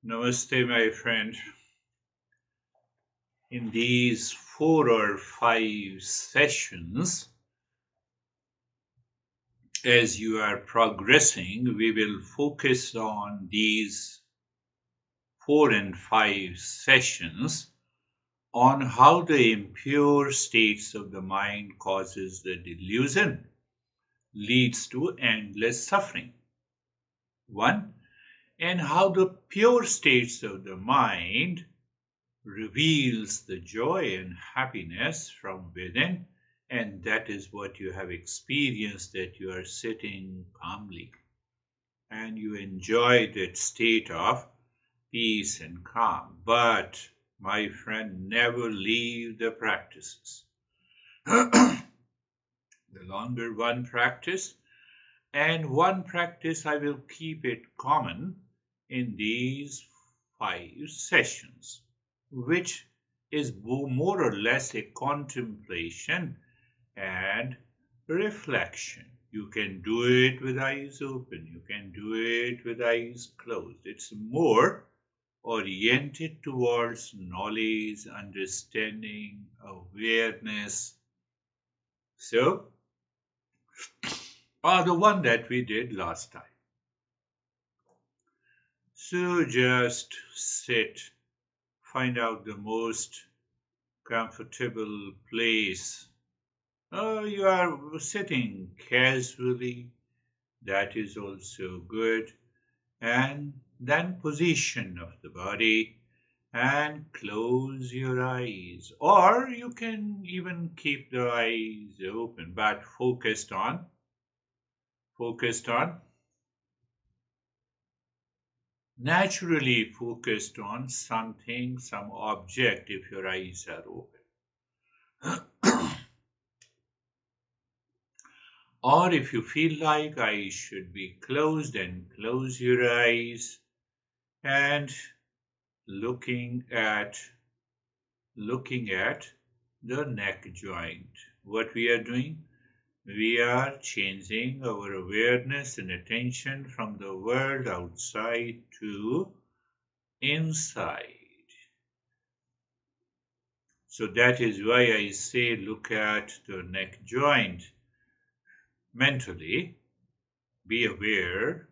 Namaste, my friend. In these 4 or 5 sessions, as you are progressing, we will focus on these 4 and 5 sessions on how the impure states of the mind causes the delusion, leads to endless suffering. One, and how the pure states of the mind reveals the joy and happiness from within, and that is what you have experienced, that you are sitting calmly and you enjoy that state of peace and calm. But my friend, never leave the practices. The longer one practice, and one practice I will keep it common in these 5 sessions, which is more or less a contemplation and reflection. You can do it with eyes open, you can do it with eyes closed. It's more oriented towards knowledge, understanding, awareness. So, the one that we did last time. So just sit, find out the most comfortable place. You are sitting casually, that is also good. And then position of the body and close your eyes. Or you can even keep the eyes open, but focused on, naturally focused on something, some object if your eyes are open. Or if you feel like eyes should be closed, then close your eyes and looking at the neck joint. What we are doing? We are changing our awareness and attention from the world outside to inside. So that is why I say look at the neck joint mentally. Be aware.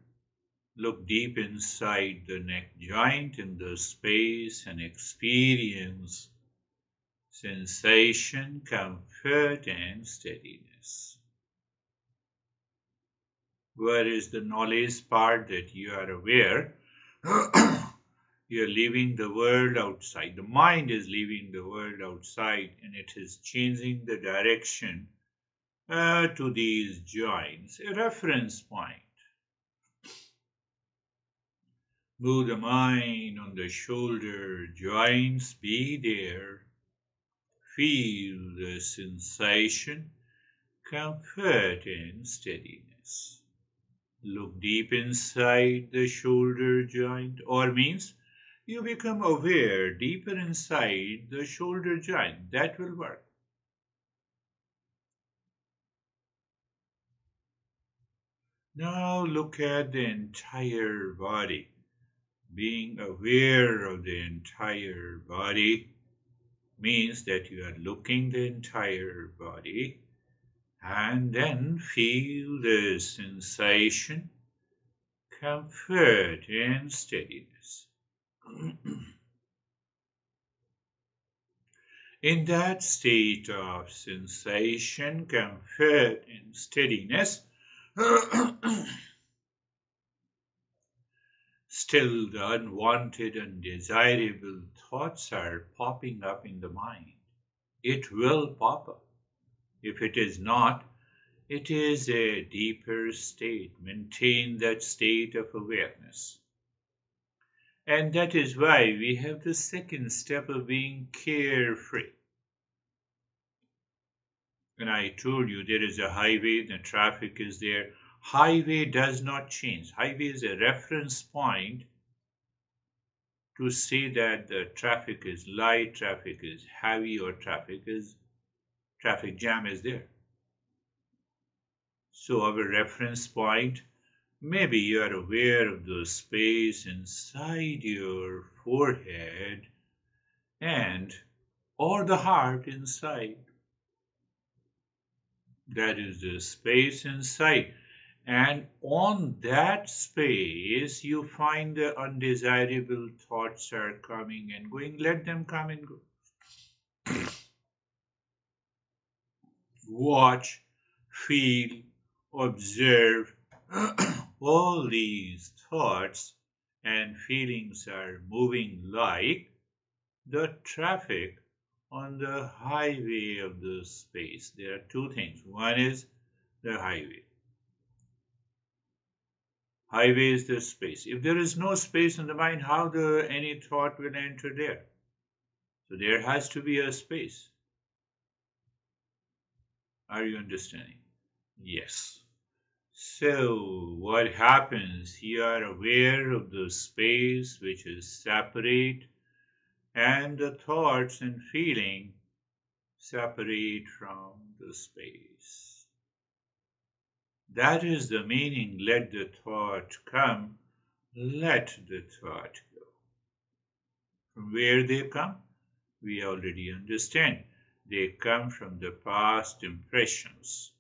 Look deep inside the neck joint in the space and experience sensation, comfort, and steadiness. Where is the knowledge part that you are aware? You are leaving the world outside. The mind is leaving the world outside and it is changing the direction to these joints, a reference point. Move the mind on the shoulder joints, be there. Feel the sensation, comfort, and steadiness. Look deep inside the shoulder joint, or means you become aware deeper inside the shoulder joint. That will work. Now look at the entire body. Being aware of the entire body means that you are looking the entire body and then feel the sensation, comfort, and steadiness. In that state of sensation, comfort, and steadiness, still the unwanted, undesirable thoughts are popping up in the mind. It will pop up. If it is not, it is a deeper state. Maintain that state of awareness. And that is why we have the second step of being carefree. When I told you there is a highway, the traffic is there, highway does not change. Highway is a reference point to say that the traffic is light, traffic is heavy, or traffic jam is there. So our reference point Maybe you are aware of the space inside your forehead and or the heart inside. That is the space inside. And on that space, you find the undesirable thoughts are coming and going. Let them come and go. Watch, feel, observe. All these thoughts and feelings are moving like the traffic on the highway of the space. There are two things. One is the highway. Highway is the space. If there is no space in the mind, how any thought will enter there? So there has to be a space. Are you understanding? Yes. So what happens? You are aware of the space which is separate and the thoughts and feeling separate from the space. That is the meaning. Let the thought come, let the thought go. From where they come, we already understand. They come from the past impressions.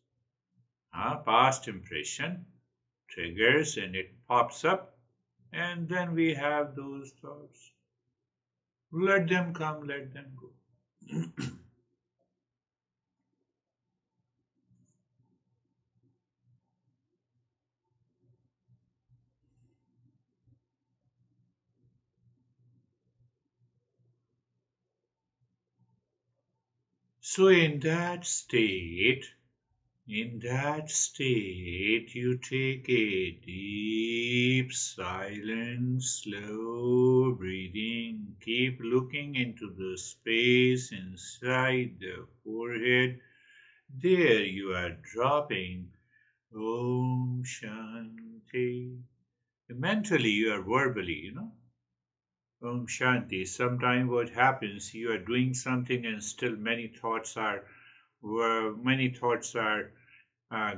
Past impression triggers and it pops up, and then we have those thoughts. Let them come, let them go. So in that state, you take a deep, silent, slow breathing. Keep looking into the space inside the forehead. There you are dropping Om Shanti. Mentally, you are verbally. Om Shanti. Sometimes what happens, you are doing something and still many thoughts are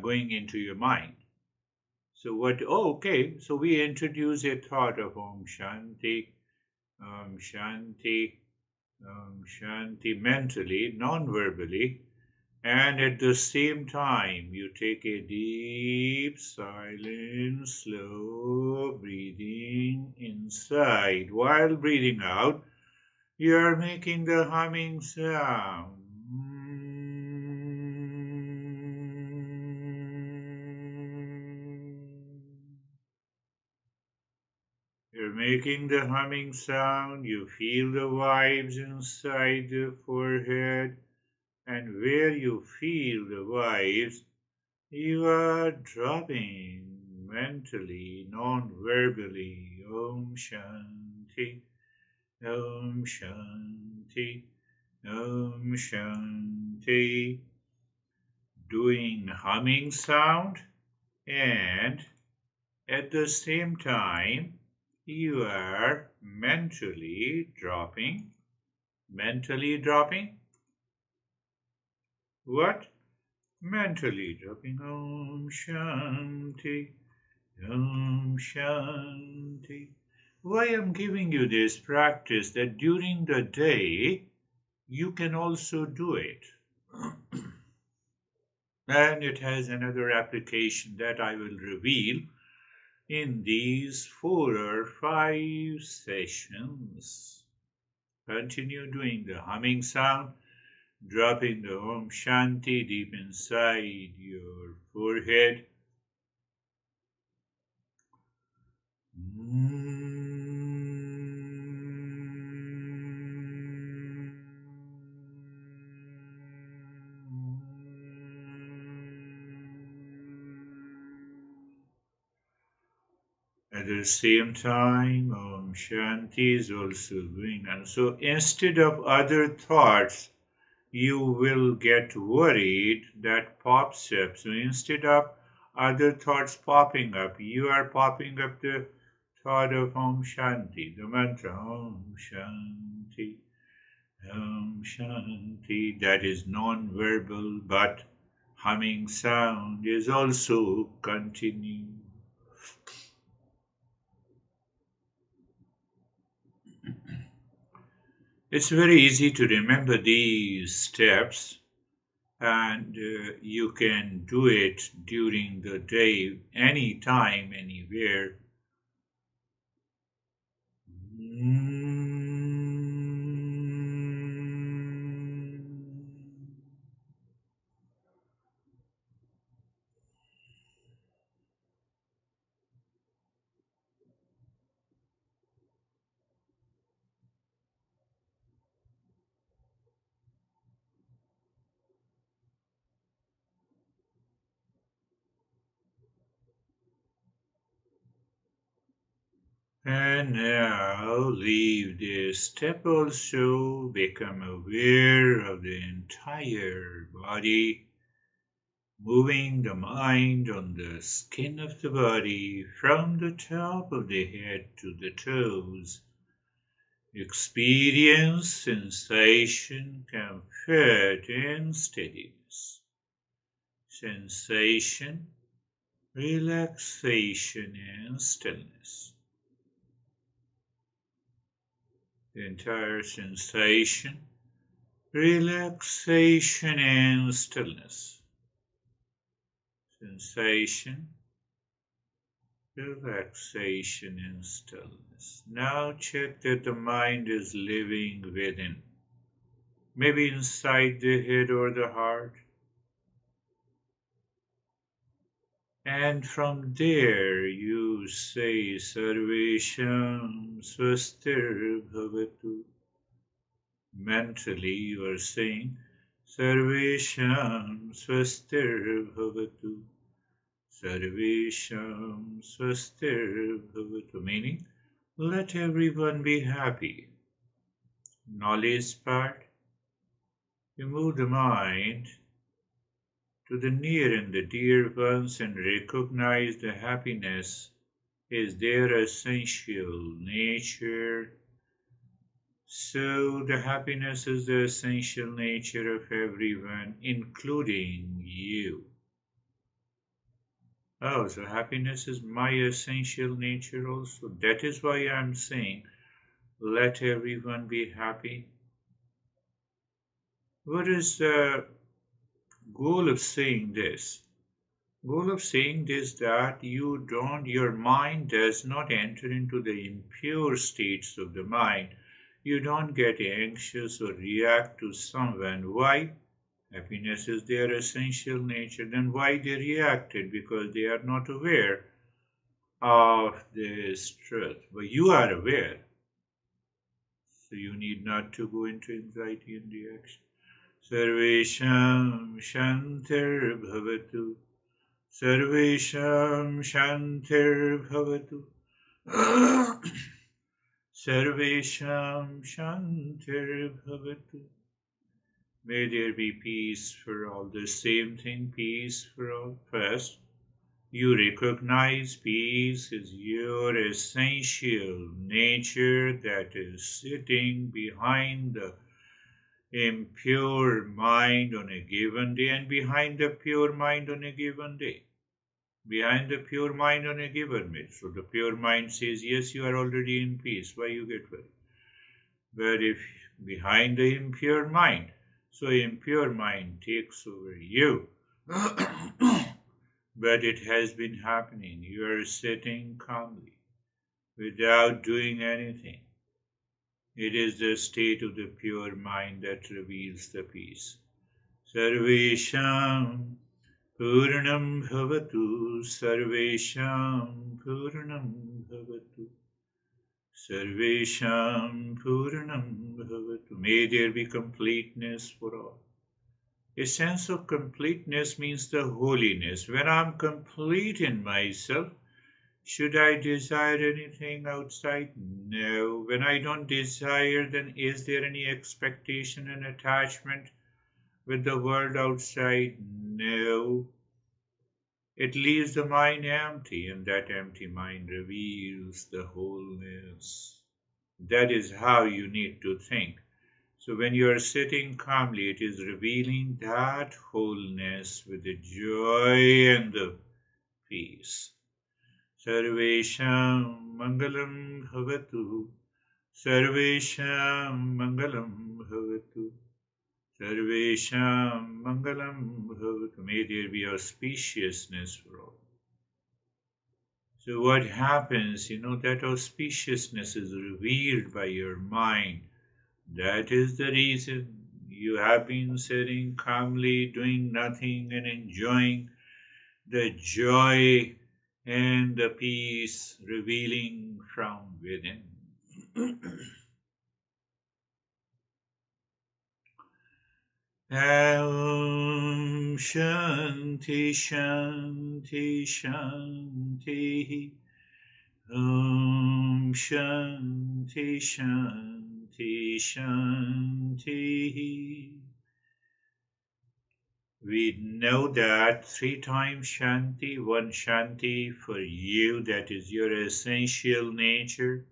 going into your mind. So okay, so we introduce a thought of Om Shanti, Om Shanti, Om Shanti mentally, non-verbally, and at the same time you take a deep, silent, slow breathing inside. While breathing out, you are making the humming sound. You're making the humming sound, you feel the vibes inside the forehead, and where you feel the vibes, you are dropping mentally, non-verbally, Om Shanti, Om Shanti, Om Shanti, doing humming sound, and at the same time, you are mentally dropping what? Mentally dropping Om Shanti, Om Shanti. Why I'm giving you this practice that during the day you can also do it. And it has another application that I will reveal in these 4 or 5 sessions. Continue doing the humming sound, dropping the Om Shanti deep inside your forehead. At the same time, Om Shanti is also going on. So instead of other thoughts, you will get worried that pops up. So instead of other thoughts popping up, you are popping up the thought of Om Shanti, the mantra Om Shanti, Om Shanti. That is non-verbal, but humming sound is also continuing. It's very easy to remember these steps, and you can do it during the day, anytime, anywhere. And now leave this step also, become aware of the entire body, moving the mind on the skin of the body from the top of the head to the toes. Experience sensation, comfort, and steadiness. Sensation, relaxation, and stillness. The entire sensation, relaxation, and stillness. Sensation, relaxation, and stillness. Now check that the mind is living within, maybe inside the head or the heart. And from there you say Sarvesham Swastir Bhavatu. Mentally you are saying Sarvesham Swastir Bhavatu. Sarvesham Swastir Bhavatu. Meaning, let everyone be happy. Knowledge part, you move the mind to the near and the dear ones and recognize the happiness is their essential nature. So the happiness is the essential nature of everyone, including you. Oh, so happiness is my essential nature also. That is why I'm saying, let everyone be happy. What is the goal of saying this? Goal of saying this that your mind does not enter into the impure states of the mind. You don't get anxious or react to someone. Why? Happiness is their essential nature. Then why they reacted? Because they are not aware of this truth. But you are aware. So you need not to go into anxiety and reaction. Sarvesham Shantir Bhavatu. Sarvesham Shantir Bhavatu. Sarvesham Shantir Bhavatu. May there be peace for all. The same thing, peace for all. First, you recognize peace is your essential nature that is sitting behind the impure mind on a given day and behind the pure mind on a given day. Behind the pure mind on a given day. So the pure mind says, yes, you are already in peace. Why you get worried? But if behind the impure mind, so impure mind takes over you. But it has been happening. You are sitting calmly without doing anything. It is the state of the pure mind that reveals the peace. Sarvesham Purnam Bhavatu. Sarvesham Purnam Bhavatu. Sarvesham Purnam Bhavatu. May there be completeness for all. A sense of completeness means the holiness. When I'm complete in myself, should I desire anything outside? No. When I don't desire, then is there any expectation and attachment with the world outside? No. It leaves the mind empty, and that empty mind reveals the wholeness. That is how you need to think. So when you are sitting calmly, it is revealing that wholeness with the joy and the peace. Sarvesham Mangalam Bhavatu. Sarvesham Mangalam Bhavatu. Sarvesham Mangalam Bhavatu. May there be auspiciousness for all. So what happens, that auspiciousness is revealed by your mind. That is the reason you have been sitting calmly, doing nothing and enjoying the joy and the peace revealing from within. Om Shanti Shanti Shanti. Om Shanti Shanti Shanti. We know that 3 times Shanti, one Shanti for you, that is your essential nature.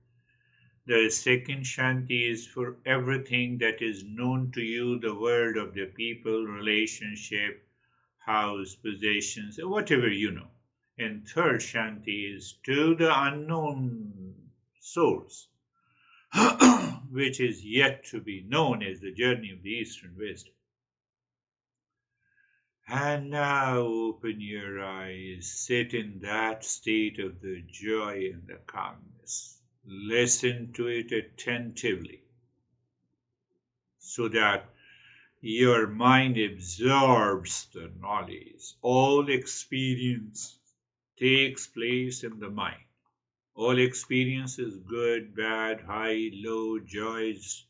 The second Shanti is for everything that is known to you, the world of the people, relationship, house, possessions, whatever you know. And third Shanti is to the unknown source, which is yet to be known as the journey of the Eastern wisdom. And now open your eyes, sit in that state of the joy and the calmness. Listen to it attentively so that your mind absorbs the knowledge. All experience takes place in the mind. All experience is good, bad, high, low, joys,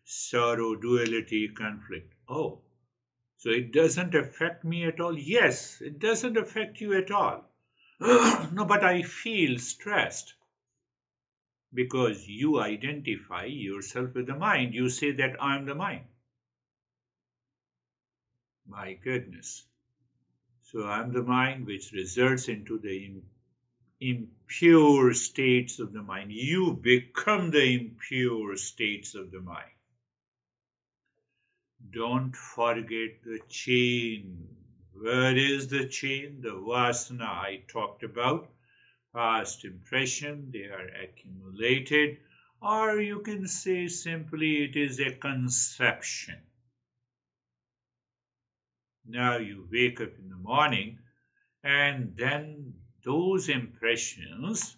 sorrow, duality, conflict. Oh, so it doesn't affect me at all? Yes, it doesn't affect you at all. No, but I feel stressed because you identify yourself with the mind. You say that I'm the mind. My goodness. So I'm the mind which results into the impure states of the mind. You become the impure states of the mind. Don't forget the chain. Where is the chain? The vasana I talked about. Past impression, they are accumulated, or you can say simply it is a conception. Now you wake up in the morning, and then those impressions,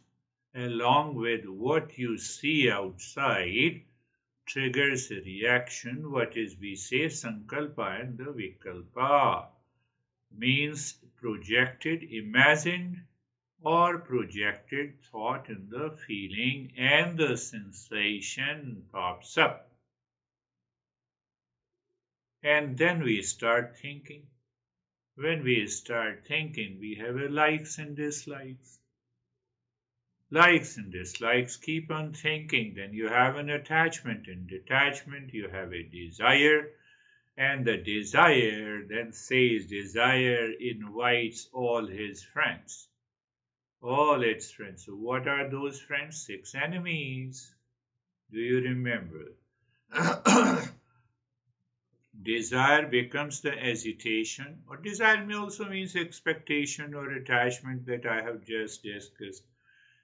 along with what you see outside, triggers a reaction, what is we say sankalpa and the vikalpa, means projected, imagined, or projected thought in the feeling, and the sensation pops up. And then we start thinking. When we start thinking, we have a likes and dislikes. Likes and dislikes, keep on thinking. Then you have an attachment. In detachment, you have a desire. And the desire then says, desire invites all his friends. All its friends. So what are those friends? 6 enemies. Do you remember? Desire becomes the agitation, or desire may also means expectation or attachment that I have just discussed.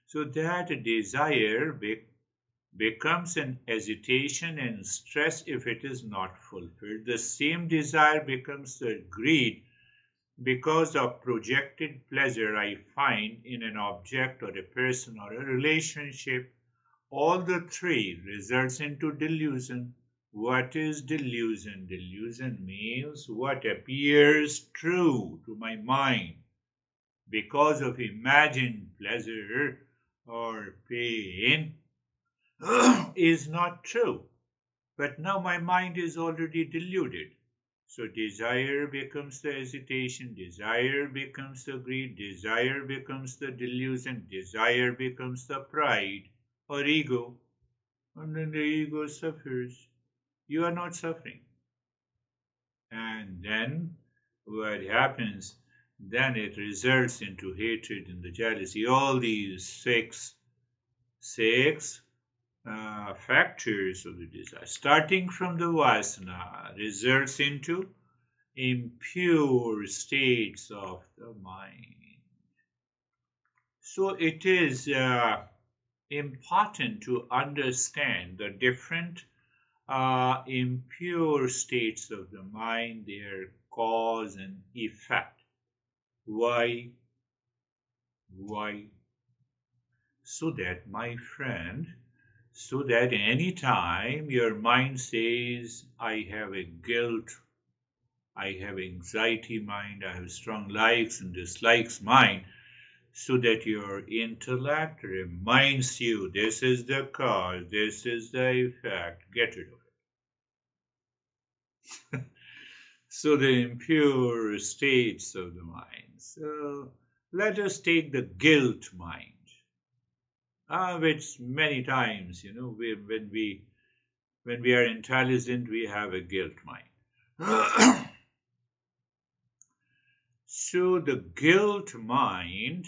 So that desire becomes an agitation and stress if it is not fulfilled. The same desire becomes the greed because of projected pleasure I find in an object or a person or a relationship. All the three results into delusion. What is delusion? Delusion means what appears true to my mind because of imagined pleasure or pain is not true. But now my mind is already deluded. So desire becomes the hesitation, desire becomes the greed, desire becomes the delusion, desire becomes the pride or ego. And then the ego suffers. You are not suffering. And then what happens? Then it results into hatred and the jealousy. All these six factors of the desire, starting from the vasana, results into impure states of the mind. So it is important to understand the different impure states of the mind, their cause and effect. Why? Why? So that, my friend, so that any time your mind says, I have a guilt, I have anxiety mind, I have strong likes and dislikes mind, so that your intellect reminds you this is the cause, this is the effect, get rid of it. So the impure states of the mind. So let us take the guilt mind, which many times, when we are intelligent, we have a guilt mind. So the guilt mind,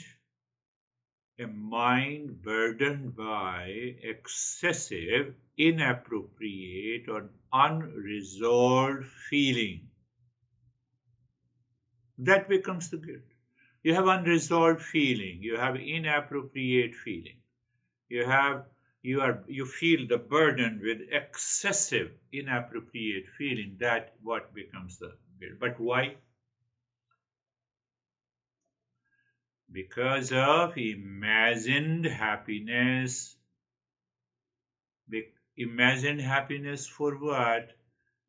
a mind burdened by excessive, inappropriate, or unresolved feeling, that becomes the guilt. You have unresolved feeling, you have inappropriate feeling, you feel the burden with excessive, inappropriate feeling. That what becomes the guilt. But why? Because of imagined happiness. Imagined happiness for what?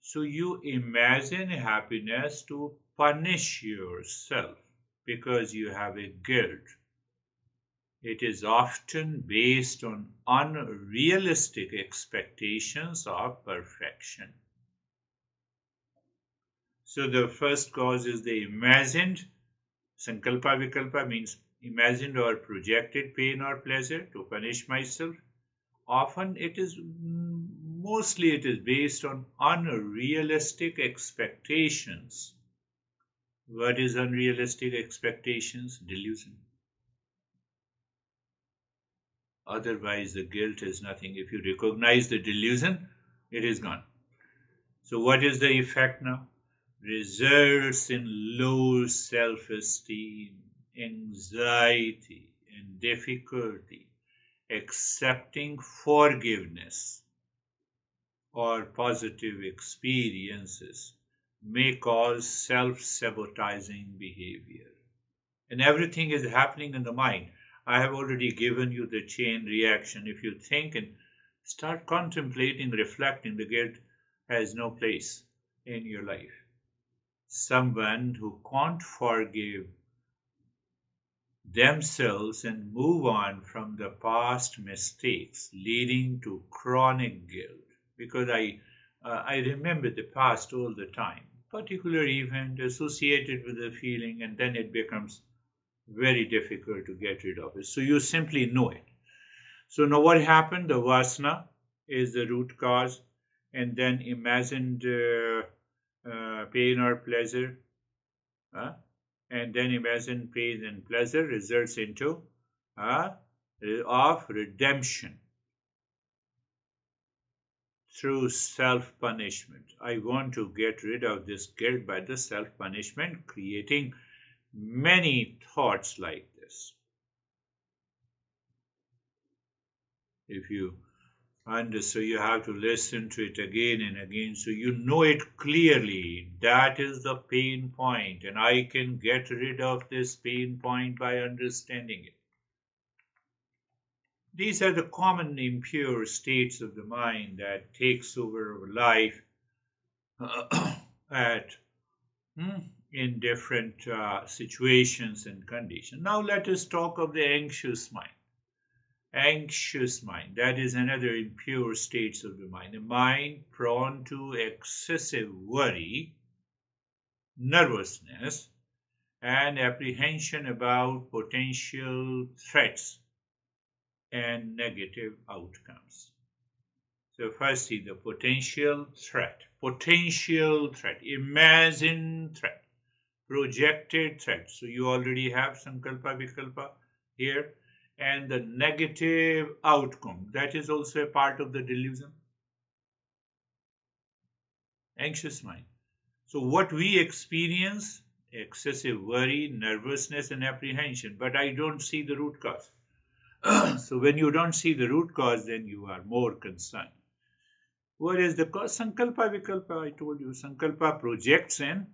So you imagine happiness to punish yourself because you have a guilt. It is often based on unrealistic expectations of perfection. So the first cause is the imagined. Sankalpa vikalpa means imagined or projected pain or pleasure to punish myself. Often mostly it is based on unrealistic expectations. What is unrealistic expectations? Delusion. Otherwise, the guilt is nothing. If you recognize the delusion, it is gone. So, what is the effect now? Results in low self esteem, anxiety, and difficulty accepting forgiveness or positive experiences, may cause self sabotaging behavior. And everything is happening in the mind. I have already given you the chain reaction. If you think and start contemplating, reflecting, the guilt has no place in your life. Someone who can't forgive themselves and move on from the past mistakes, leading to chronic guilt. Because I remember the past all the time, particular event associated with the feeling, and then it becomes very difficult to get rid of it. So you simply know it. So now what happened? The vasana is the root cause, and then imagined pain or pleasure, and then imagined pain and pleasure results into of redemption through self-punishment. I want to get rid of this guilt by the self-punishment, creating many thoughts like this. If you so you have to listen to it again and again so you know it clearly. That is the pain point, and I can get rid of this pain point by understanding it. These are the common impure states of the mind that takes over life at in different situations and conditions. Now let us talk of the anxious mind. Anxious mind, that is another impure states of the mind. A mind prone to excessive worry, nervousness, and apprehension about potential threats and negative outcomes. So first see the potential threat, imagined threat, projected threat. So you already have sankalpa vikalpa here, and the negative outcome, that is also a part of the delusion. Anxious mind. So what we experience, excessive worry, nervousness, and apprehension, but I don't see the root cause. So when you don't see the root cause, then you are more concerned. What is the cause? Sankalpa Vikalpa, I told you. Sankalpa projects an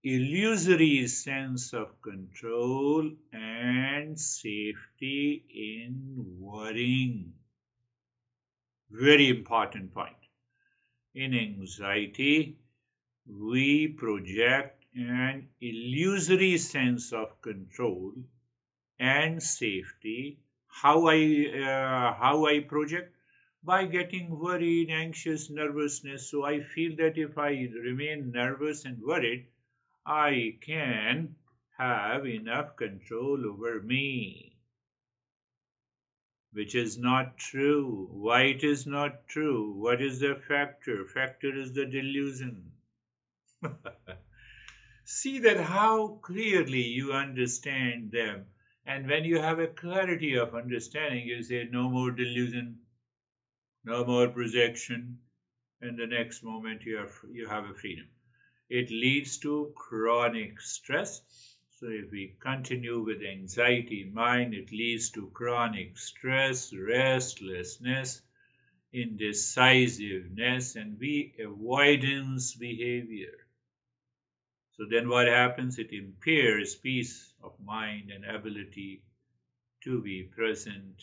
illusory sense of control and safety in worrying. Very important point. In anxiety, we project an illusory sense of control and safety. How I project? By getting worried, anxious, nervousness. So I feel that if I remain nervous and worried, I can have enough control over me, which is not true. Why it is not true? What is the factor? Factor is the delusion. See that how clearly you understand them. And when you have a clarity of understanding, you say, no more delusion, no more projection, and the next moment you have a freedom. It leads to chronic stress. So if we continue with anxiety in mind, it leads to chronic stress, restlessness, indecisiveness, and avoidance behavior. So then what happens? It impairs peace of mind and ability to be present.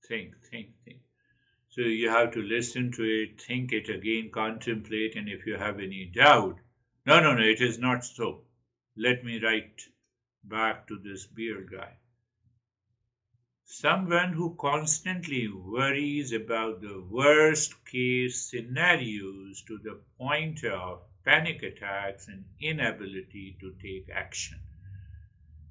Think. So you have to listen to it, think it again, contemplate, and if you have any doubt, no, it is not so. Let me write back to this beard guy. Someone who constantly worries about the worst case scenarios to the point of panic attacks and inability to take action.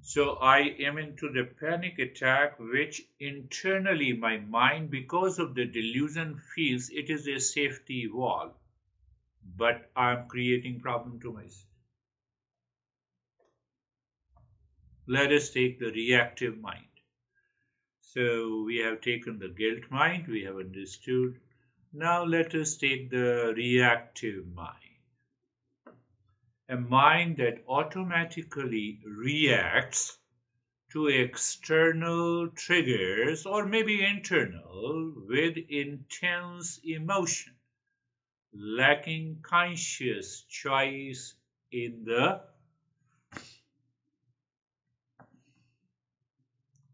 So I am into the panic attack, which internally my mind, because of the delusion, feels it is a safety wall. But I'm creating problem to myself. Let us take the reactive mind. So we have taken the guilt mind, we have understood. Now let us take the reactive mind. A mind that automatically reacts to external triggers or maybe internal with intense emotion, lacking conscious choice in the.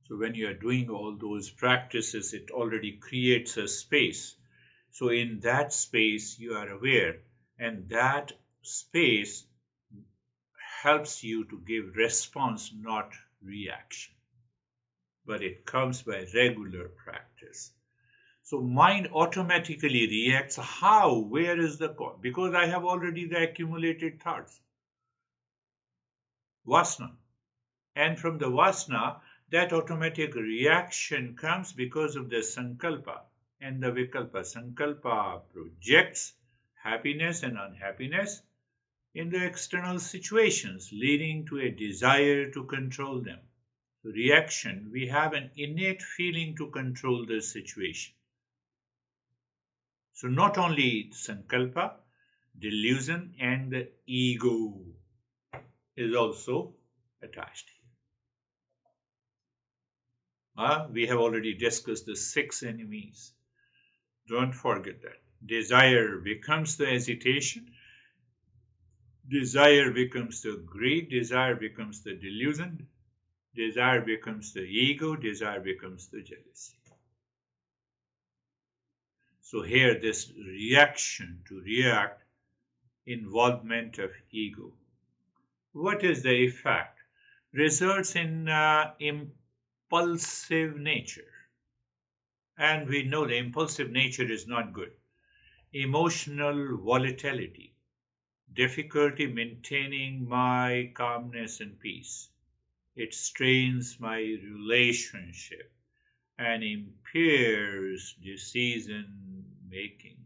So when you are doing all those practices, it already creates a space. So in that space, you are aware, and that space helps you to give response, not reaction. But it comes by regular practice. So mind automatically reacts. How? Where is the cause? Because I have already the accumulated thoughts. Vasana. And from the vasana, that automatic reaction comes because of the sankalpa and the vikalpa. Sankalpa projects happiness and unhappiness in the external situations, leading to a desire to control them. Reaction, we have an innate feeling to control the situation. So not only sankalpa, delusion, and the ego is also attached here. We have already discussed the 6 enemies. Don't forget that. Desire becomes the hesitation. Desire becomes the greed. Desire becomes the delusion. Desire becomes the ego. Desire becomes the jealousy. So here this reaction to react, involvement of ego. What is the effect? Results in impulsive nature. And we know the impulsive nature is not good. Emotional volatility, difficulty maintaining my calmness and peace. It strains my relationship and impairs decision making.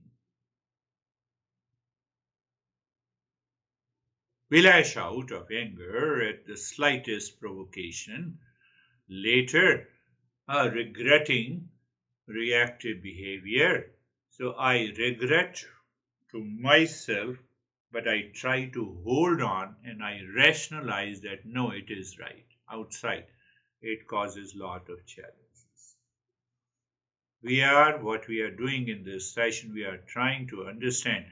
We lash out of anger at the slightest provocation, later regretting reactive behavior. So I regret to myself but I try to hold on and I rationalize that no, it is right. Outside, it causes lot of challenges. What we are doing in this session, we are trying to understand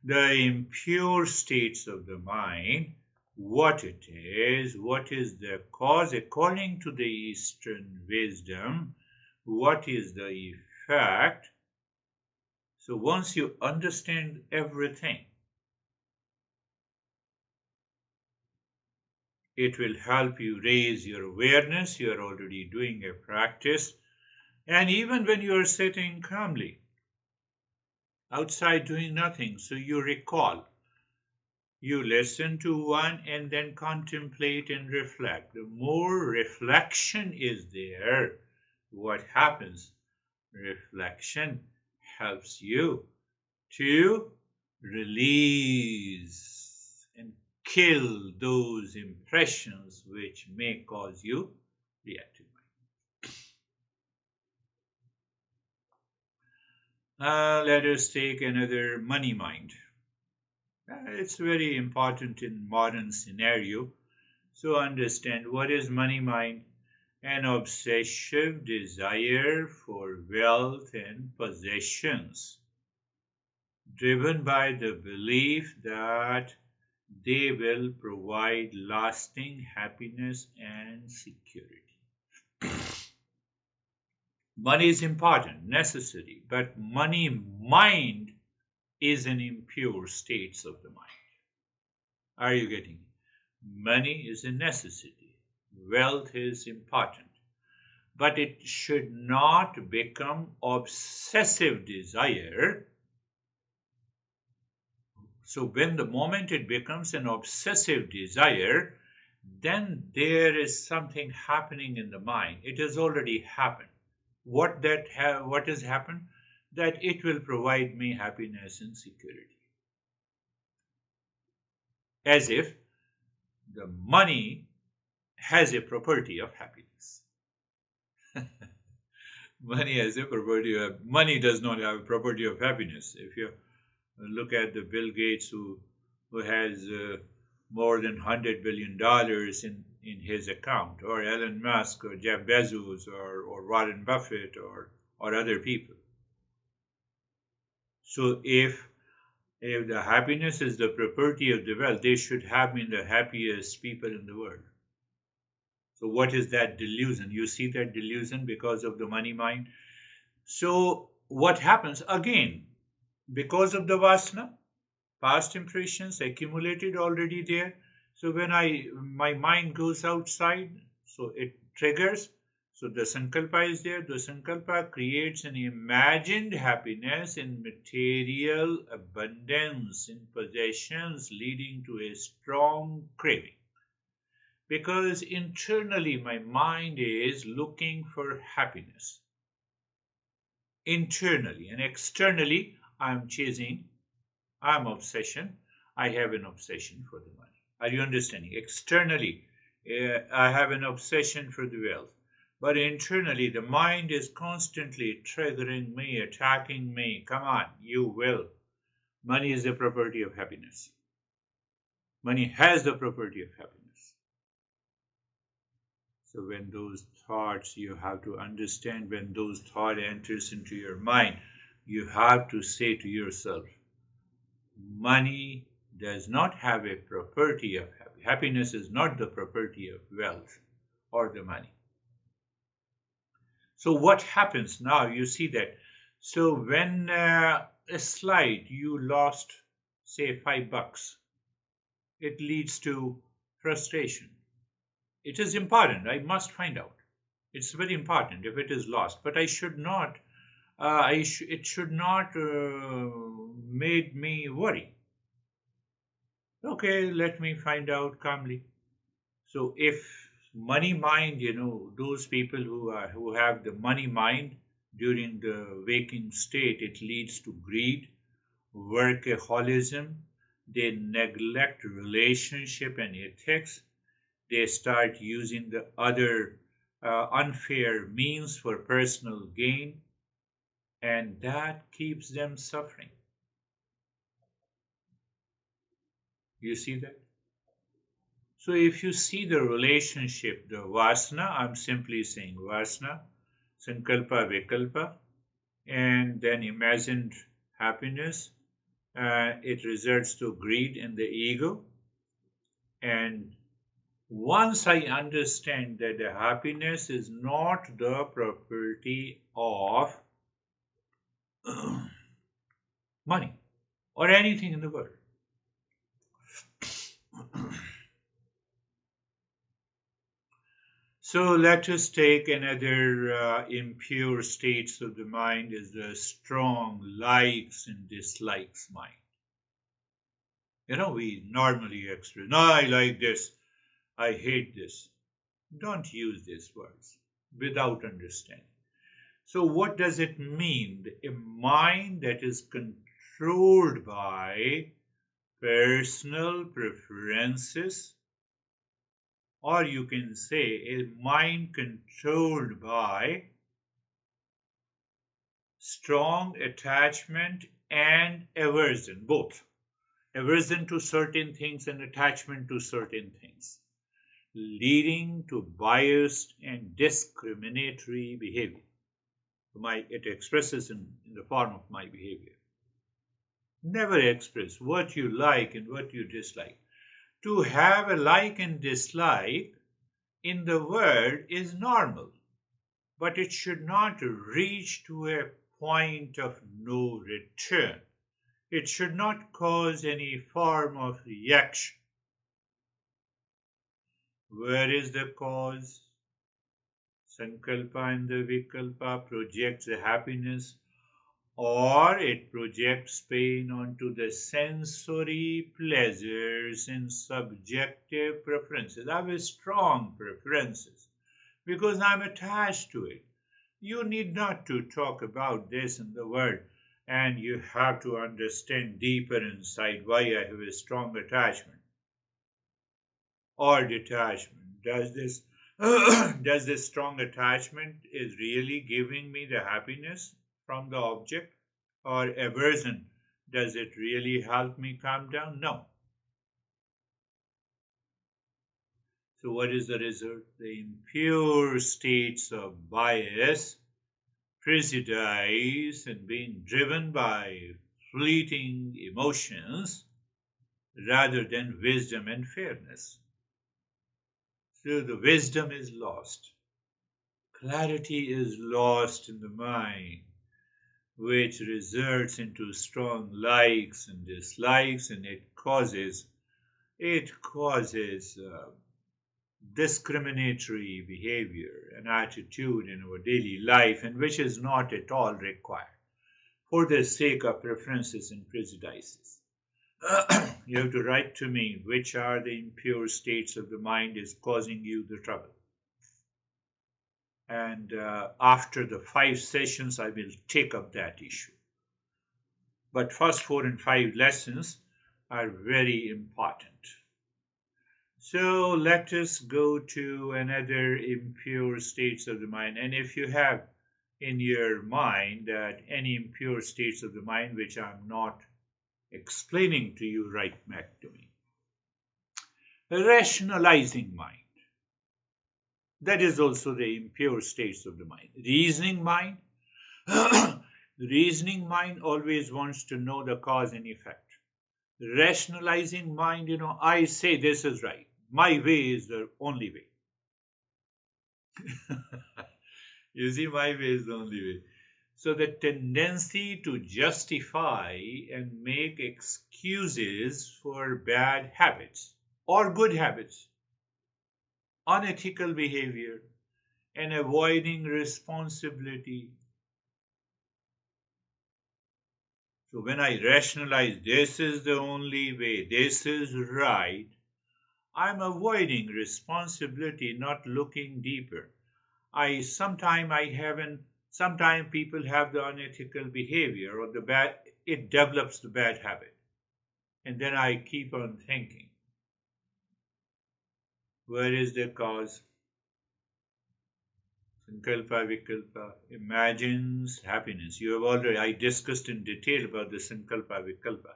the impure states of the mind, what it is, what is the cause according to the Eastern wisdom, what is the effect. So once you understand everything, it will help you raise your awareness. You are already doing a practice. And even when you are sitting calmly outside doing nothing, so you recall, you listen to one and then contemplate and reflect. The more reflection is there, what happens? Reflection helps you to release and kill those impressions which may cause you reactive mind. Let us take another money mind. It's very important in modern scenario. So understand what is money mind? An obsessive desire for wealth and possessions, driven by the belief that they will provide lasting happiness and security. Money is important, necessary, but money mind is an impure state of the mind. Are you getting it? Money is a necessity. Wealth is important. But it should not become obsessive desire. So when the moment it becomes an obsessive desire, then there is something happening in the mind. It has already happened. What has happened? That it will provide me happiness and security. As if the money has a property of happiness. Money does not have a property of happiness. If you look at the Bill Gates who has more than $100 billion in his account, or Elon Musk, or Jeff Bezos, or Warren Buffett, or other people. So if the happiness is the property of the wealth, they should have been the happiest people in the world. So what is that delusion? You see that delusion because of the money mind. So what happens again? Because of the vasana, past impressions accumulated already there. So when my mind goes outside, so it triggers. So the sankalpa is there. The sankalpa creates an imagined happiness in material abundance, in possessions, leading to a strong craving. Because internally my mind is looking for happiness. Internally and externally, I'm obsession. I have an obsession for the money. Are you understanding? Externally, I have an obsession for the wealth. But internally, the mind is constantly triggering me, attacking me. Come on, you will. Money is the property of happiness. Money has the property of happiness. So when those thoughts, you have to understand when those thoughts enters into your mind, you have to say to yourself, money does not have a property of happiness. Happiness is not the property of wealth or the money. So what happens now? You see that. So when a slide you lost, say $5, it leads to frustration. It is important. I must find out. It's very important if it is lost. But I should not. It should not made me worry. Okay, let me find out calmly. So if money mind, those people who have the money mind during the waking state, it leads to greed, workaholism. They neglect relationship and ethics. They start using the other unfair means for personal gain, and that keeps them suffering. You see that? So if you see the relationship, the vasana, I'm simply saying vasana, sankalpa, vikalpa, and then imagined happiness, it results to greed and the ego. And once I understand that the happiness is not the property of money or anything in the world. So let us take another impure states of the mind is the strong likes and dislikes mind. We normally express, no, I like this, I hate this. Don't use these words without understanding. So what does it mean? A mind that is controlled by personal preferences, or you can say a mind controlled by strong attachment and aversion, both. Aversion to certain things and attachment to certain things, leading to biased and discriminatory behavior. It expresses in the form of my behavior. Never express what you like and what you dislike. To have a like and dislike in the world is normal, but it should not reach to a point of no return. It should not cause any form of reaction. Where is the cause? Sankalpa and the Vikalpa projects the happiness, or it projects pain onto the sensory pleasures and subjective preferences. I have strong preferences because I'm attached to it. You need not to talk about this in the world, and you have to understand deeper inside why I have a strong attachment or detachment. Does this strong attachment is really giving me the happiness from the object, or aversion? Does it really help me calm down? No. So what is the result? The impure states of bias prejudice and being driven by fleeting emotions rather than wisdom and fairness. So the wisdom is lost. Clarity is lost in the mind, which results into strong likes and dislikes, and it causes discriminatory behavior and attitude in our daily life, and which is not at all required for the sake of preferences and prejudices. You have to write to me which are the impure states of the mind is causing you the trouble. And after the 5 sessions, I will take up that issue. But first 4 and 5 lessons are very important. So let us go to another impure states of the mind. And if you have in your mind that any impure states of the mind which I'm not explaining to you, write back to me. A rationalizing mind. That is also the impure states of the mind. Reasoning mind. The reasoning mind always wants to know the cause and effect. The rationalizing mind, I say this is right. My way is the only way. You see, my way is the only way. So the tendency to justify and make excuses for bad habits or good habits, unethical behavior, and avoiding responsibility. So when I rationalize this is the only way, this is right, I'm avoiding responsibility, not looking deeper. Sometimes people have the unethical behavior or it develops the bad habit. And then I keep on thinking, where is the cause? Sankalpa Vikalpa imagines happiness. I discussed in detail about the Sankalpa Vikalpa.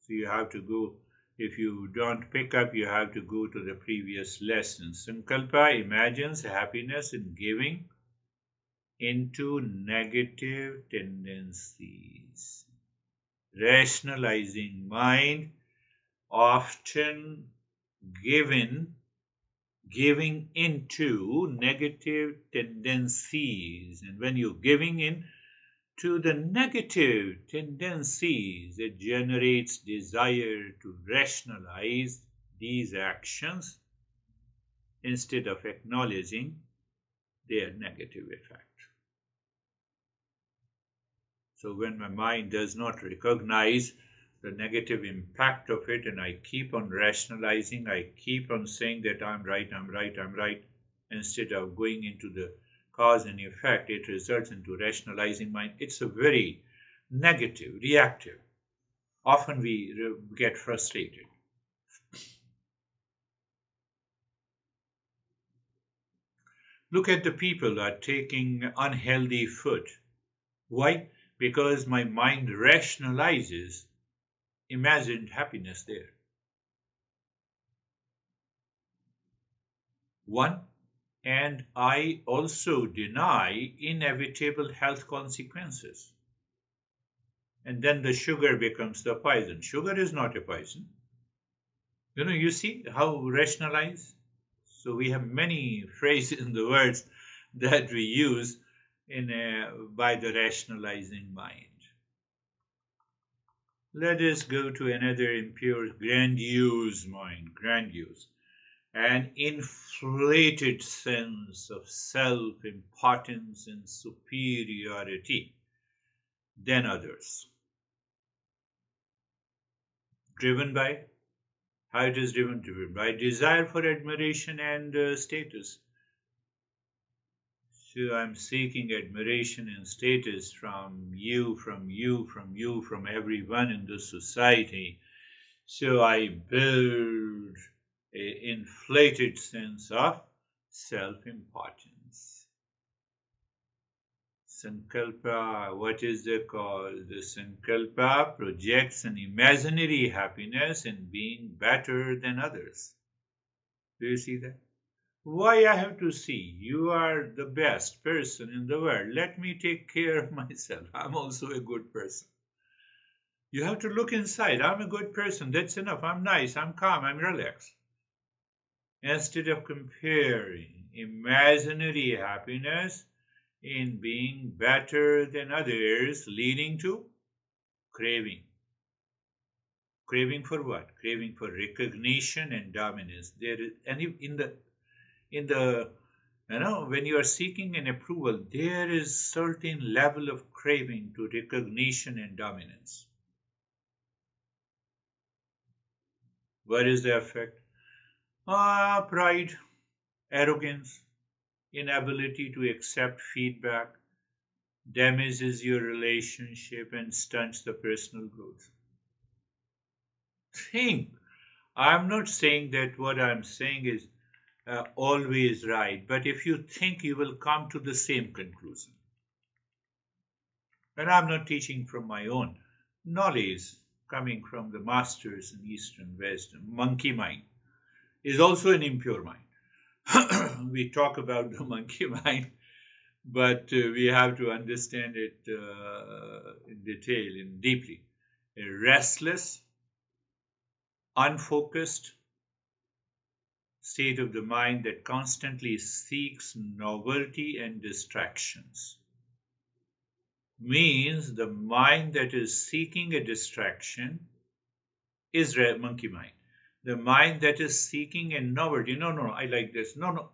So you have to go If you don't pick up, you have to go to the previous lesson. Sankalpa imagines happiness in giving into negative tendencies. Rationalizing mind often giving into negative tendencies. And when you're giving in to the negative tendencies, it generates desire to rationalize these actions instead of acknowledging their negative effect. So when my mind does not recognize the negative impact of it, and I keep on rationalizing, I keep on saying that I'm right, I'm right, I'm right, instead of going into the cause and effect, it results into rationalizing mind. It's a very negative, reactive. Often we get frustrated. Look at the people who are taking unhealthy food. Why? Because my mind rationalizes imagined happiness there. One, and I also deny inevitable health consequences. And then the sugar becomes the poison. Sugar is not a poison. You see how rationalized? So we have many phrases in the words that we use by the rationalizing mind. Let us go to another impure, grandiose mind, grandiose. An inflated sense of self importance and superiority than others. Driven by? How it is driven? Driven by desire for admiration and status. So I'm seeking admiration and status from you, from you, from you, from everyone in the society. So I build an inflated sense of self-importance. Sankalpa, what is the cause? The Sankalpa projects an imaginary happiness in being better than others. Do you see that? Why I have to see? You are the best person in the world. Let me take care of myself. I'm also a good person. You have to look inside. I'm a good person. That's enough. I'm nice. I'm calm. I'm relaxed. Instead of comparing imaginary happiness in being better than others, leading to craving. Craving for what? Craving for recognition and dominance. There is, and in the when you are seeking an approval, there is certain level of craving to recognition and dominance. What is the effect? Pride, arrogance, inability to accept feedback, damages your relationship and stunts the personal growth. Think. I'm not saying that what I'm saying is always right, but if you think, you will come to the same conclusion. And I'm not teaching from my own knowledge coming from the masters in Eastern wisdom. Monkey mind is also an impure mind. We talk about the monkey mind, but we have to understand it in detail, in deeply. A restless, unfocused state of the mind that constantly seeks novelty and distractions means the mind that is seeking a distraction is monkey mind. The mind that is seeking a novelty, no, no, I like this, no, no,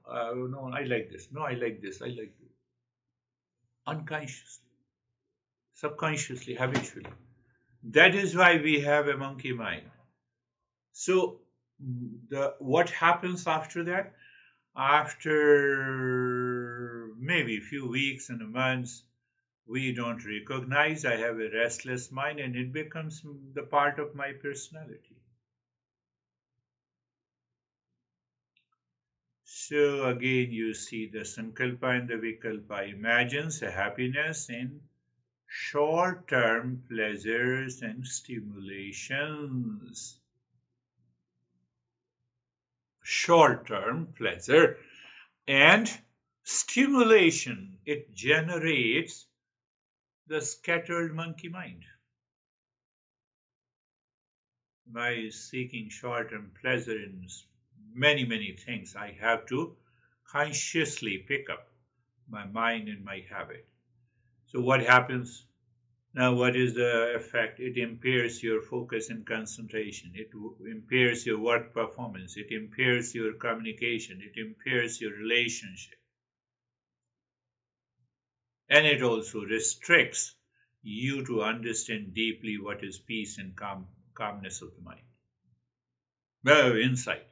no, I like this, no, I like this, I like this, unconsciously, subconsciously, habitually. That is why we have a monkey mind. So, what happens after that? After maybe a few weeks and a month, we don't recognize. I have a restless mind, and it becomes the part of my personality. So again, you see the sankalpa and the vikalpa imagines a happiness in short-term pleasures and stimulations. short-term pleasure and stimulation. It generates the scattered monkey mind. By seeking short-term pleasure in many, many things, I have to consciously pick up my mind and my habit. So what happens? Now, what is the effect? It impairs your focus and concentration. It impairs your work performance. It impairs your communication. It impairs your relationship. And it also restricts you to understand deeply what is peace and calmness of the mind. Well, insight.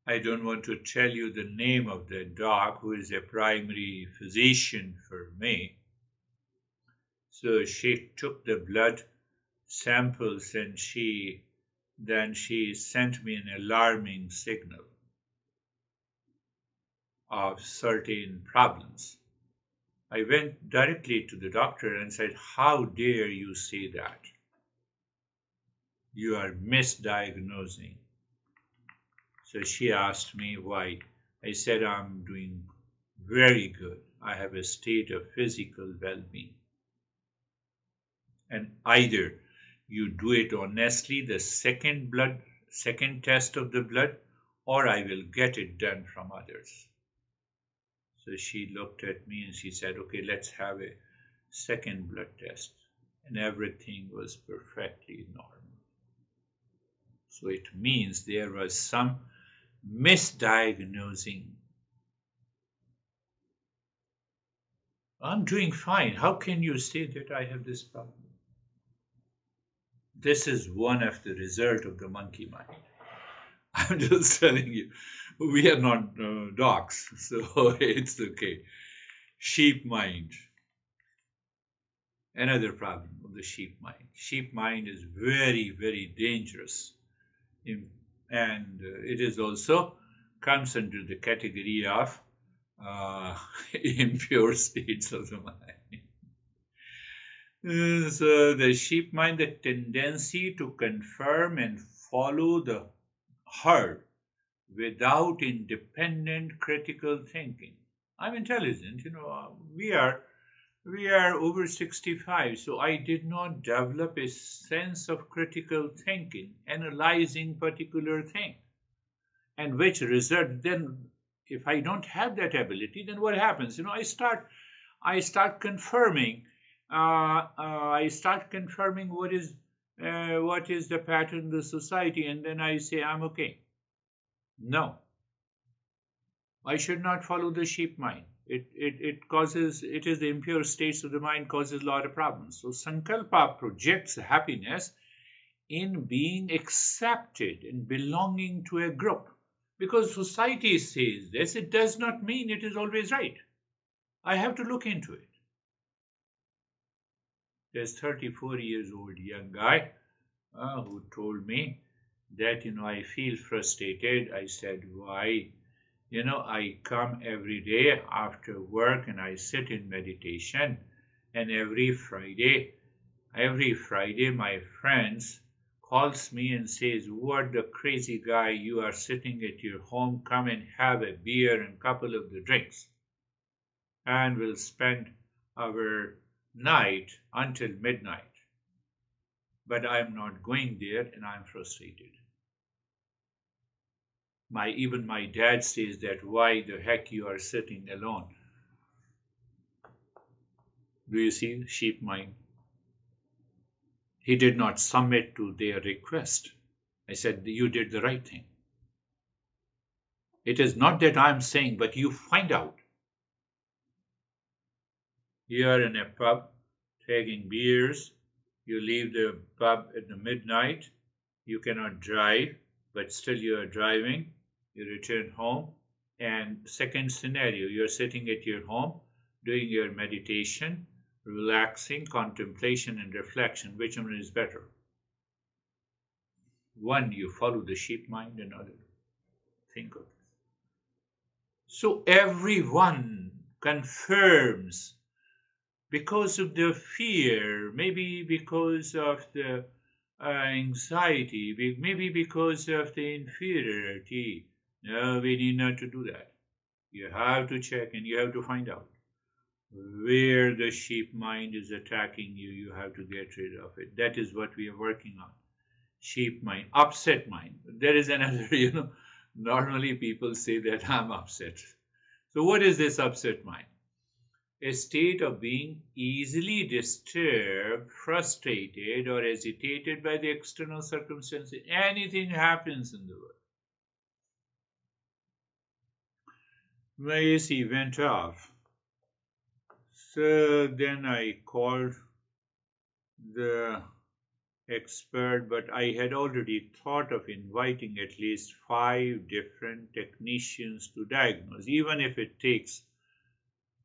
I don't want to tell you the name of the doc who is a primary physician for me. So she took the blood samples and then she sent me an alarming signal of certain problems. I went directly to the doctor and said, "How dare you say that? You are misdiagnosing." So she asked me why. I said, "I'm doing very good. I have a state of physical well-being." And either you do it honestly, the second test of the blood, or I will get it done from others. So she looked at me and she said, "Okay, let's have a second blood test." And everything was perfectly normal. So it means there was some misdiagnosing. "I'm doing fine. How can you say that I have this problem?" This is one of the result of the monkey mind. I'm just telling you, we are not dogs, so it's okay. Sheep mind. Another problem of the sheep mind. Sheep mind is very, very dangerous. And it is also comes under the category of impure states of the mind. So the sheep mind, the tendency to confirm and follow the herd without independent critical thinking. I'm intelligent, we are over 65, so I did not develop a sense of critical thinking, analyzing particular thing, and which result then, if I don't have that ability, then what happens? I start confirming. I start confirming what is the pattern of the society, and then I say I'm okay. No, I should not follow the sheep mind. It is the impure states of the mind causes a lot of problems. So sankalpa projects happiness in being accepted and belonging to a group. Because society says this, it does not mean it is always right. I have to look into it. There's 34 years old young guy who told me that I feel frustrated. I said, "Why?" I come every day after work and I sit in meditation, and every Friday my friends calls me and says, "What the crazy guy, you are sitting at your home, come and have a beer and couple of the drinks, and we'll spend our night until midnight." But I'm not going there and I'm frustrated. Even my dad says that, "Why the heck you are sitting alone?" Do you see sheep mind? He did not submit to their request. I said, "You did the right thing." It is not that I'm saying, but you find out. You are in a pub taking beers. You leave the pub at the midnight. You cannot drive, but still you are driving. You return home. And second scenario, you're sitting at your home doing your meditation, relaxing, contemplation, and reflection. Which one is better? One, you follow the sheep mind, another, think of this. So everyone confirms because of the fear, maybe because of the anxiety, maybe because of the inferiority. No, we need not to do that. You have to check and you have to find out where the sheep mind is attacking you. You have to get rid of it. That is what we are working on. Sheep mind, upset mind. There is another, normally people say that I'm upset. So, what is this upset mind? A state of being easily disturbed, frustrated, or agitated by the external circumstances. Anything happens in the world. My AC went off. So then I called the expert, but I had already thought of inviting at least 5 different technicians to diagnose, even if it takes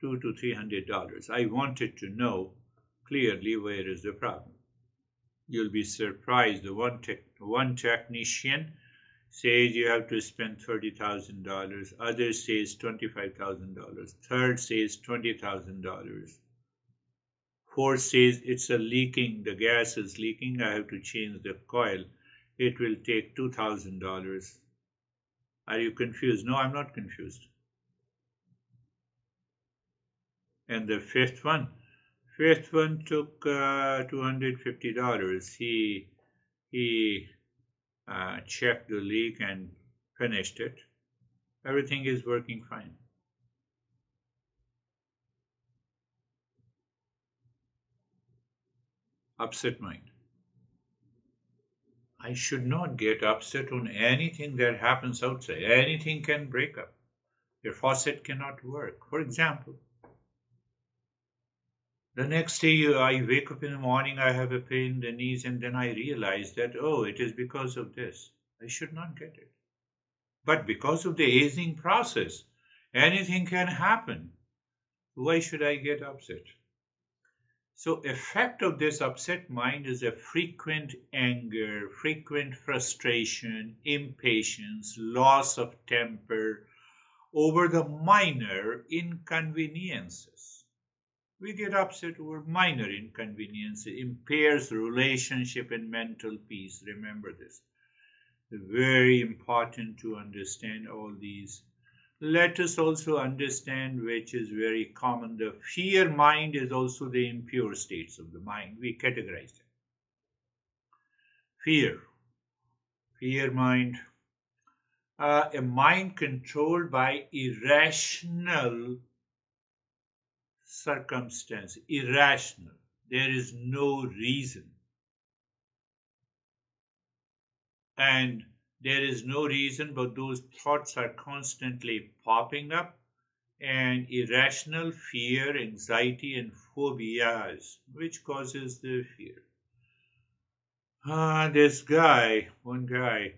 $200 to $300. I wanted to know clearly where is the problem. You'll be surprised. The one technician says you have to spend $30,000. Other says $25,000. Third says $20,000. Fourth says it's a leaking. The gas is leaking. I have to change the coil. It will take $2,000. Are you confused? No, I'm not confused. And the fifth one took $250. He checked the leak and finished it. Everything is working fine. Upset mind. I should not get upset on anything that happens outside. Anything can break up. Your faucet cannot work. For example, the next day I wake up in the morning, I have a pain in the knees, and then I realize that, oh, it is because of this. I should not get it. But because of the aging process, anything can happen. Why should I get upset? So, effect of this upset mind is a frequent anger, frequent frustration, impatience, loss of temper over the minor inconveniences. We get upset over minor inconveniences, impairs relationship and mental peace. Remember this. It's very important to understand all these. Let us also understand, which is very common, the fear mind is also the impure states of the mind. We categorize them. Fear mind, a mind controlled by irrational circumstance, irrational. There is no reason. And there is no reason, but those thoughts are constantly popping up, and irrational fear, anxiety, and phobias, which causes the fear. One guy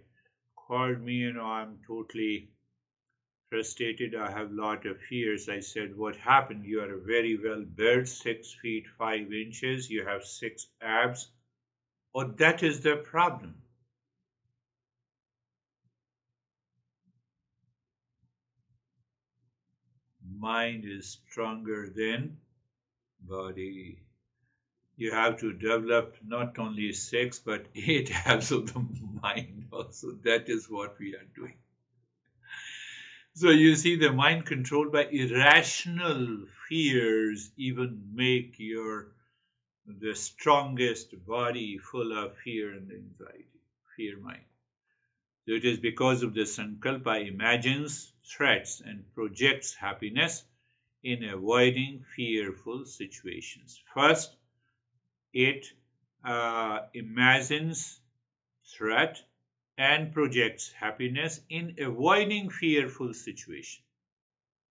called me, I'm totally frustrated. I have a lot of fears. I said, what happened? You are very well built, 6 feet 5 inches. You have 6 abs. Oh, that is the problem. Mind is stronger than body. You have to develop not only 6 but 8 abs of the mind also. That is what we are doing. So you see, the mind controlled by irrational fears even make the strongest body full of fear and anxiety. Fear mind. So it is because of the sankalpa imagines threats and projects happiness in avoiding fearful situations. First, it imagines threat and projects happiness in avoiding fearful situations.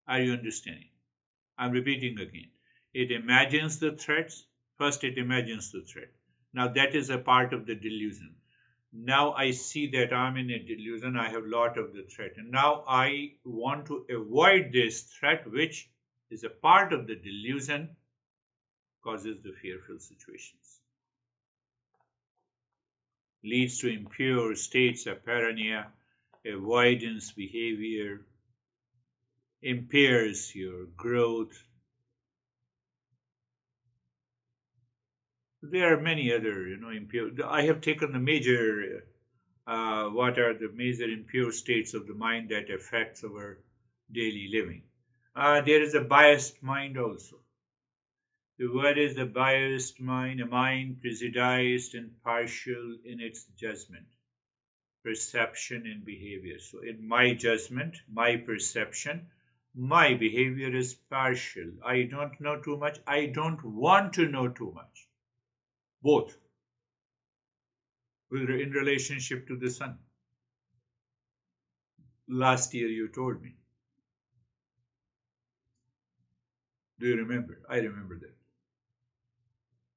Are you understanding? I'm repeating again. It imagines the threats. First, it imagines the threat. Now, that is a part of the delusion. Now I see that I'm in a delusion, I have a lot of the threat. And now I want to avoid this threat, which is a part of the delusion, causes the fearful situations. Leads to impure states of paranoia, avoidance behavior, impairs your growth, There are many other, impure. I have taken the major. What are the major impure states of the mind that affects our daily living? There is a biased mind also. The word is the biased mind, a mind prejudiced and partial in its judgment, perception, and behavior. So, in my judgment, my perception, my behavior is partial. I don't know too much. I don't want to know too much. Both in relationship to the sun. Last year you told me. Do you remember? I remember that.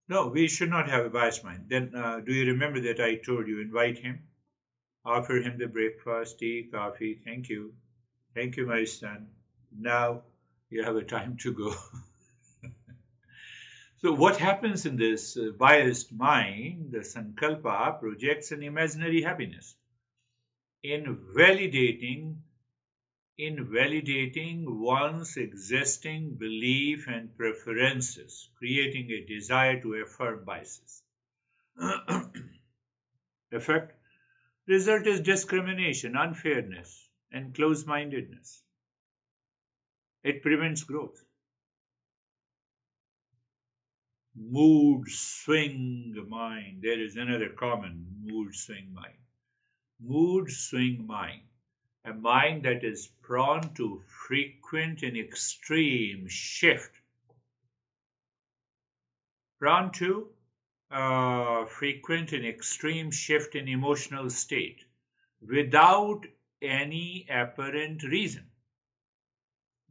No, we should not have a biased mind. Then, do you remember that I told you invite him, offer him the breakfast, tea, coffee? Thank you. Thank you, my son. Now you have a time to go. So, what happens in this biased mind, the sankalpa projects an imaginary happiness in validating one's existing belief and preferences, creating a desire to affirm biases. Effect result is discrimination, unfairness, and close mindedness. It prevents growth. Mood swing mind. There is another common mood swing mind. Mood swing mind. A mind that is prone to frequent and extreme shift. Prone to frequent and extreme shift in emotional state without any apparent reason.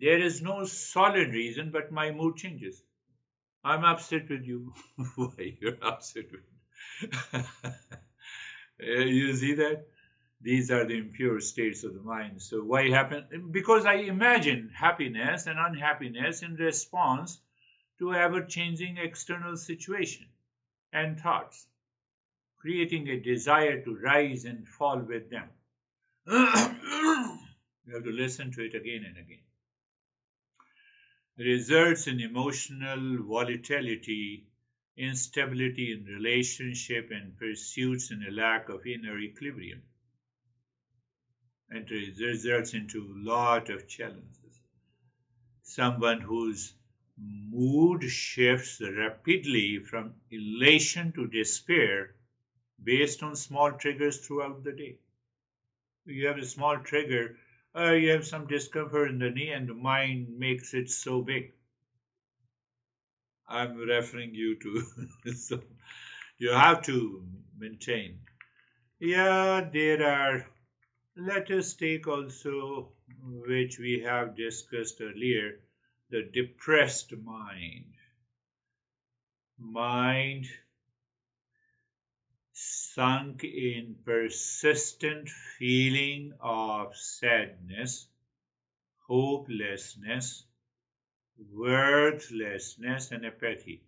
There is no solid reason, but my mood changes. I'm upset with you. Why you're upset with me? You see that? These are the impure states of the mind. So why happen? Because I imagine happiness and unhappiness in response to ever-changing external situation and thoughts, creating a desire to rise and fall with them. You have to listen to it again and again. Results in emotional volatility, instability in relationship, and pursuits and a lack of inner equilibrium. And it results into a lot of challenges. Someone whose mood shifts rapidly from elation to despair based on small triggers throughout the day. You have a small trigger, you have some discomfort in the knee, and the mind makes it so big. I'm referring you to, so you have to maintain. Yeah, there are, let us take also, which we have discussed earlier, the depressed mind. Mind sunk in persistent feeling of sadness, hopelessness, worthlessness, and apathy.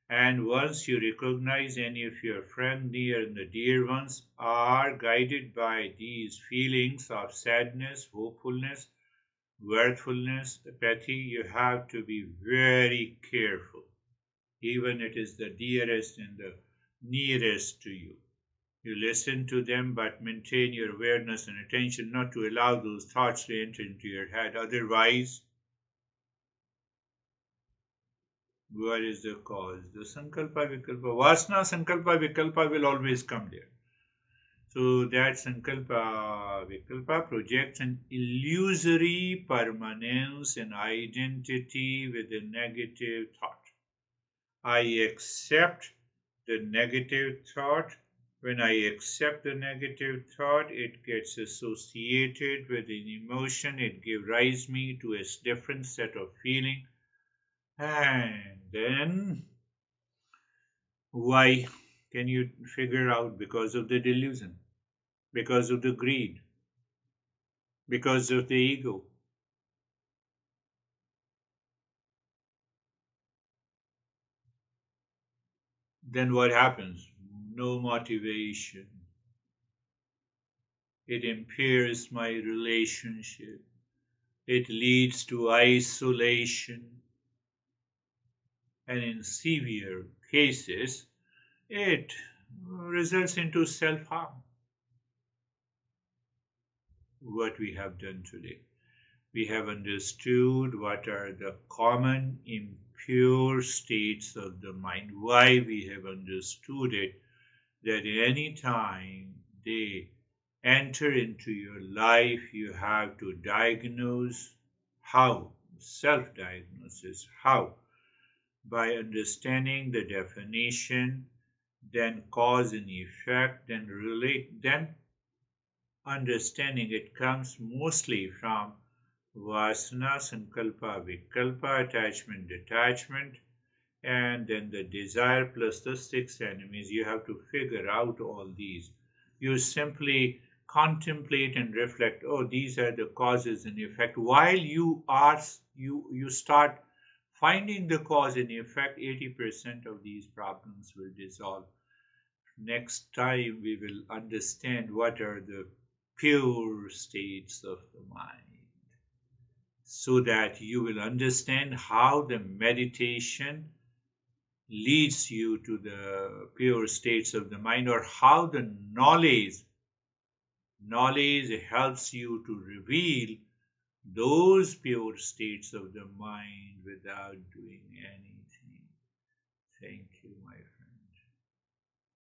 And once you recognize any of your friends near and the dear ones are guided by these feelings of sadness, hopefulness, worthfulness, apathy, you have to be very careful. Even it is the dearest and the nearest to you. You listen to them, but maintain your awareness and attention not to allow those thoughts to enter into your head. Otherwise, what is the cause? The sankalpa vikalpa. Vasna sankalpa vikalpa will always come there. So that sankalpa vikalpa projects an illusory permanence and identity with a negative thought. I accept the negative thought. When I accept the negative thought, it gets associated with an emotion. It gives rise me to a different set of feeling. And then, why can you figure out? Because of the delusion, because of the greed, because of the ego. Then what happens? No motivation. It impairs my relationship. It leads to isolation. And in severe cases, it results into self-harm. What we have done today, we have understood what are the common impure states of the mind. Why we have understood it, that any time they enter into your life, you have to diagnose. How? Self-diagnosis. How? By understanding the definition, then cause and effect, then relate, then understanding it comes mostly from vasana, sankalpa, vikalpa, attachment, detachment, and then the desire plus the six enemies. You have to figure out all these. You simply contemplate and reflect, oh, these are the causes and effect. While you start finding the cause and effect, 80% of these problems will dissolve. Next time we will understand what are the pure states of the mind, so that you will understand how the meditation leads you to the pure states of the mind, or how the knowledge helps you to reveal those pure states of the mind without doing anything. Thank you, my friend.